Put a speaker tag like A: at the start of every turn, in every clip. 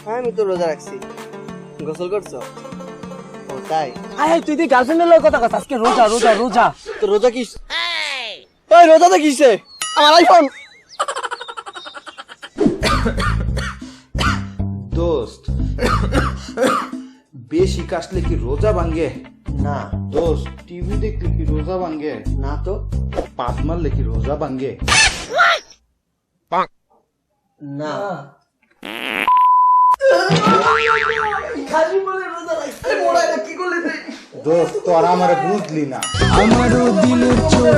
A: আমি তো রোজা রাখছি। গোসল করছো? ও তাই?
B: আয় তুই গার্লফ্রেন্ডের লগে কথা কস, আজকে রোজা রোজা রোজা।
A: তো রোজা কি? ওই রোজাটা কিসে? আমার আইফোন।
C: দোস্ত বেশি কাশলে কি রোজা ভাঙ্গে?
A: না
C: দোস্ত টিভি দেখলে কি রোজা ভাঙ্গে?
A: না তো।
C: পাত মারলে কি রোজা ভাঙ্গে?
A: না।
C: দোস্ত তোর আমারে বুঝলি না।
D: আমারও দিলের চোট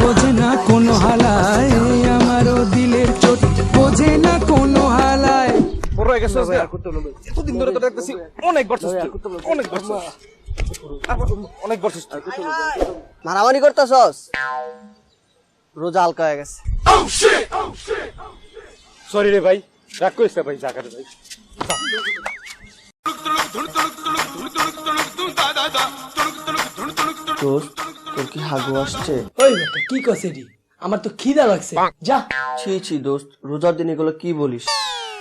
D: বোঝে না কোনো হালায়, আমারও দিলের চোট বোঝে না কোনো হালায়।
B: বড় হয়ে গেছে এতদিন ধরে তো দেখতেছি অনেক বছর অনেক বছর অনেক বছর।
A: মারামারি করতেছস? রোজা হালকা হয়ে গেছে।
B: সরি রে ভাই, রাগ করিস না ভাই, যা করে ভাই।
A: দোস্ত তোর কি হাগু আসছে?
B: ওই বেটা কি কইছে রে? আমার তো খিদা লাগছে, যা।
A: ছি ছি দোস্ত, রোজার দিন এগুলো কি বলিস?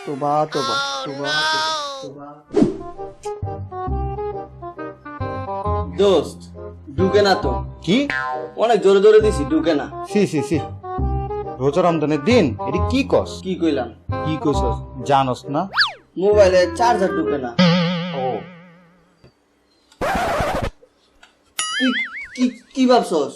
A: তোবা তোবা তোবা তোবা। দোস্ত ঢুকে না তো।
C: কি?
A: অনেক জোরে জোরে দিছি, ঢুকে না।
C: সি সি সি, রোজা রমজানের দিন এটি কি কস?
A: কি কইলাম?
C: কি কইছস জানোস না?
A: মোবাইলে চার্জার ঢুকে না।
C: ও
A: কি কি কি ভাবছস?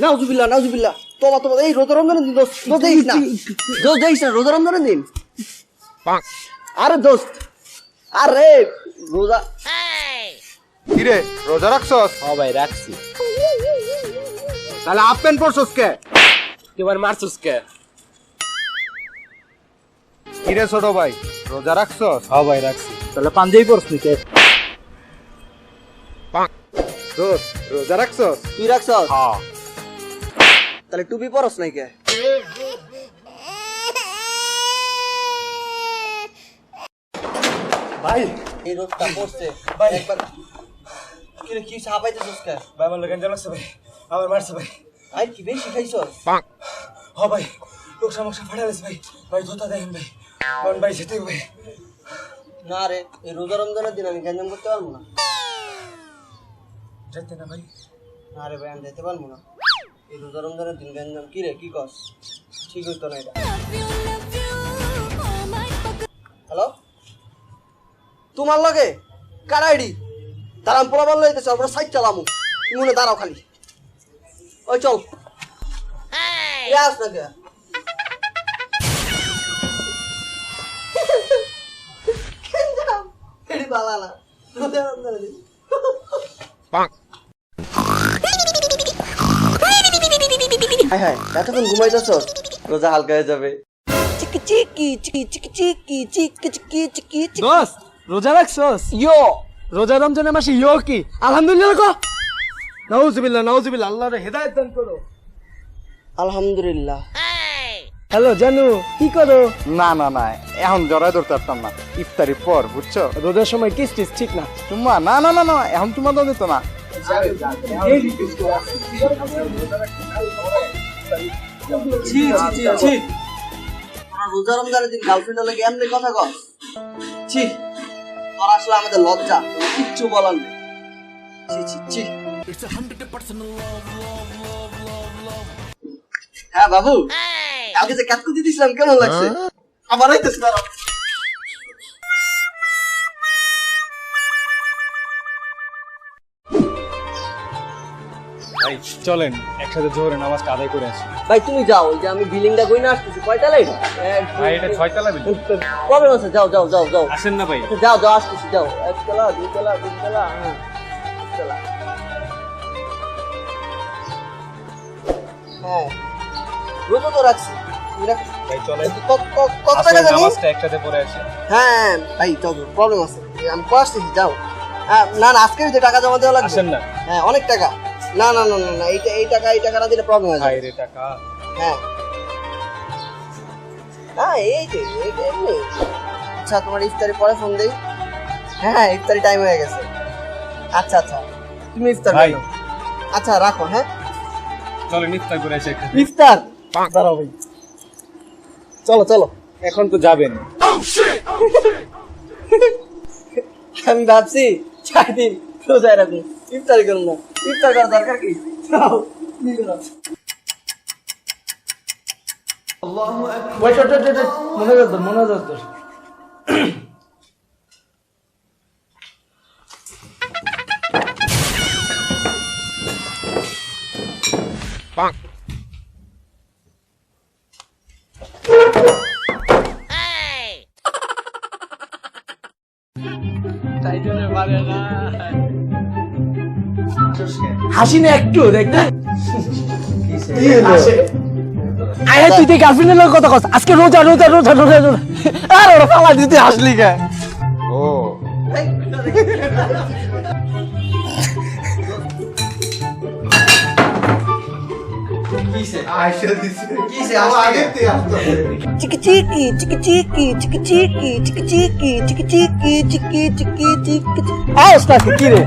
A: নাউজুবিল্লাহ নাউজুবিল্লাহ, তোবা তোবা। এই রোজা রমজানের দিন দোস্ত, দোস্ত দেখিস না, দোস্ত দেখিস না, রোজা রমজানের দিন। আরে দোস্ত, আরে রোজা।
C: কি রে রোজা রাখছস?
B: ও ভাই রাখছি।
C: তাহলে হাফ প্যান্ট পরছস কে?
B: তুই আমার মারছস কে?
C: কি রে ছোট ভাই রোজা রাখছস?
B: হ্যাঁ ভাই রাখছি।
C: তাহলে পাঞ্জাবি পরছস কে? দোস্ত রোজা রাখছস?
A: তুই রাখছস?
C: হ্যাঁ।
A: তাহলে টুপি পরস নাই কে?
B: ভাই
A: এই রোজটা পড়ছে
B: ভাই।
A: একবার। কি রে, কি সাপাইতেছস কে?
B: ভাই আমার লোকেন জানাচ্ছে ভাই, আমার মারছে ভাই।
A: আই কি বেশি খাইছস?
B: হ ভাই, লোক সমস্যা ফাটালেছে ভাই, ভাই ধোতা দেখেন ভাই, কারণ ভাই যেতে ভাই।
A: না রে, এই রোজা রমজানের দিন আমি গ্যাঞ্জাম করতে পারবো না।
B: যেতে না ভাই।
A: না রে ভাই, আমি যেতে পারবো না। এই রোজা রমজানের দিন গ্যাঞ্জাম কি রে, কি কস? ঠিক হইতো না এটা। হ্যালো, তোমার লগে কার আইডি? দাঁড়াম পোলা বললো হইতেছে, আমরা সাইড চালামু। তুমি মনে দাঁড়াও খালি। ওই চল। আস না কে? গ্যাঞ্জাম এডি বালা না, রোজা রমজানের দিন। হায় হায়, এতক্ষণ ঘুমাইতেছ? রোজা হালকা হয়ে যাবে। চিকি চিকি চিকি চিকি চিকি চিকি চিকি চিকি চিকি।
B: দোস্ত রোজা রাখছস?
A: ইয়ো
B: রোজা রমজানের মাসে ইয়ো কি? আলহামদুলিল্লাহ কো। নাউজুবিল্লাহ নাউজুবিল্লাহ, আল্লাহর হেদায়েত দান করো।
A: আলহামদুলিল্লাহ।
B: হ্যালো জানু, কি করো?
C: না না না, এখন জড়াই ধরতে পারতাম না, ইফতারি পর বুঝছো?
B: রোজার সময় কিস টিস ঠিক না।
C: তোমা না না না না, এখন তোমার দাও দিত না।
A: ছি ছি ছি ছি, রোজা রমজানের দিন গার্লফ্রেন্ড হলে এমনি কথা কস? ছি, তোর আসলে আমাদের লজ্জা, কিচ্ছু বলার নেই। ছি ছি ছি। হ্যাঁ বাবু, কালকে যে কাটকুটি দিয়েছিলাম কেমন লাগছে? আমার আইতেছে দাঁড়াও।
B: ভাই চলেন একসাথে জোহরে নামাজটা আদায় করে আসি।
A: ভাই তুমি যাও, ওই যে আমি বিলিংটা কই না আসতেছি। কয়টা লাইট?
B: ভাই এটা 6 তলা বিল্ডিং।
A: প্রবলেম আছে, যাও যাও যাও যাও।
B: আসেন না ভাই।
A: আচ্ছা, যাও যাও, আসতেছি, যাও। একতলা, দুইতলা, তিনতলা, হ্যাঁ একতলা। হ্যাঁ, রোজা তো রাখছি। তুমি রাখ।
B: ভাই চলেন
A: কত টাকা জানি?
B: নামাজটা একসাথে পড়ে আসি।
A: হ্যাঁ ভাই চল, প্রবলেম আছে, আমি আসতেছি, যাও। হ্যাঁ না না, আজকে যে টাকা জমা দেওয়া লাগবে।
B: আসেন না
A: হ্যাঁ অনেক টাকা। না না না না না, এই টাকা না দিলে প্রবলেম হয়ে
B: ভাই
A: যাবে।
B: রে টাকা।
A: হ্যাঁ হ্যাঁ এই যে এমনি। আচ্ছা তোমার ইফতারি পরে ফোন দেই। হ্যাঁ ইফতারি টাইম হয়ে গেছে। আচ্ছা আচ্ছা তুমি ইফতার
B: ভাই।
A: করো। আচ্ছা রাখো হ্যাঁ।
B: চলেন ইফতার করে এসে
A: ইফতার দাঁড়াও ভাই, চলো চলো।
B: এখন তো যাবেন।
A: আমি ভাবছি 4 দিন রোজায় রাখবো, ইফতারি করুন না। ইফতার করার দরকার কি? যাও, কি করো? মনোযোগ ধর।
E: হাসি না একটু দেখতে আরে তুই তো গার্লফ্রেন্ডের লোক কথা কস আজকে রোজা রোজা রোজা রোজা রোজা আর ওরা ফালা দিতে হাসলি কে
C: ও
A: চিকি চিকি চিকি চিকি চিকি চিকি চিকি চিকি চিকি চিকি চিকি চিকি চিকি।
E: আওয়াজটা কি রে